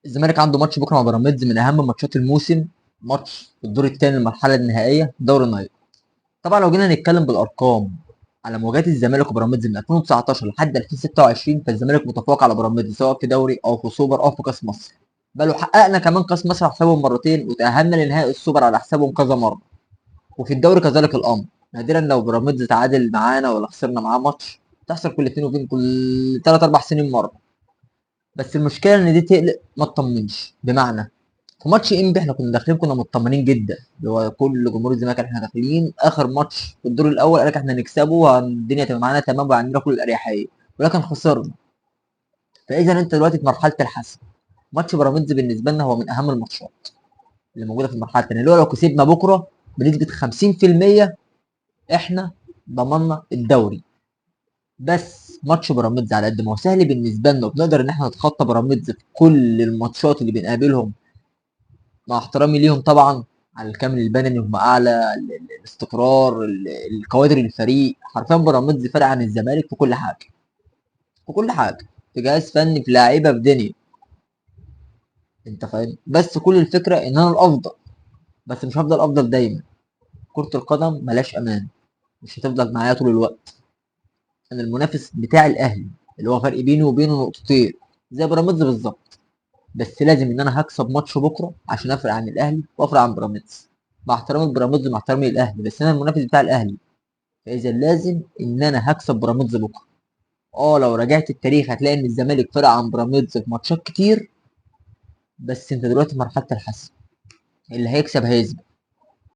الزمالك عنده ماتش بكره مع بيراميدز من اهم ماتشات الموسم، ماتش في الدور الثاني المرحله النهائيه دوري النايل. طبعا لو جينا نتكلم بالارقام على مواجهات الزمالك وبيراميدز من 2019 لحد 2026، فالزمالك متفوق على بيراميدز سواء في دوري او في سوبر او في كاس مصر. بل وحققنا كمان كاس مصر على حسابهم مرتين، وتاهلنا لنهائي السوبر على حسابهم كذا مره. وفي الدوري كذلك الامر، نادرا لو بيراميدز تعادل معانا ولا خسرنا معاه ماتش، تحصل كل فين وفين، كل 3 4 سنين مره. بس المشكله ان دي تقلق ما تطمنش. بمعنى، في ماتش انبي احنا كنا داخلين كنا مطمنين جدا، اللي هو كل جمهور الزمالك قال احنا داخلين اخر ماتش في الدور الاول، قال لك احنا هنكسبه والدنيا تبقى معانا تمام وعندنا كل الاريحيه، ولكن خسرنا. فاذا انت دلوقتي في مرحله الحسم. ماتش بيراميدز بالنسبه لنا هو من اهم الماتشات اللي موجوده في المرحله الثانيه، اللي هو لو كسبنا بكره بنسبه 50% احنا ضمننا الدوري. بس ماتش بيراميدز على قد ما هو سهل بالنسبه لنا وبنقدر ان احنا نتخطى بيراميدز في كل الماتشات اللي بنقابلهم، مع احترامي ليهم طبعا على الكامل البدني، هم اعلى الاستقرار، الكوادر، الفريق حرفيا بيراميدز فرق عن الزمالك في كل حاجه، في كل حاجه، في جهاز فني، في لعيبه، في دنيا. انت فاهم؟ بس كل الفكره ان انا الافضل، بس مش هفضل افضل دايما. كره القدم ملاش امان، مش هتفضل معايا طول الوقت. انا المنافس بتاع الاهلي اللي هو فرق بيني وبينه نقطتين، زي بيراميدز بالظبط. بس لازم ان انا هكسب ماتش بكره عشان افرق عن الاهلي وافرق عن بيراميدز، مع احترامي لبيراميدز مع احترامي للاهلي، بس انا المنافس بتاع الاهلي. فاذا لازم ان انا هكسب بيراميدز بكره. لو رجعت التاريخ هتلاقي ان الزمالك فرق عن بيراميدز في ماتشات كتير، بس انت دلوقتي في مرحله الحسم، اللي هيكسب هيثبت.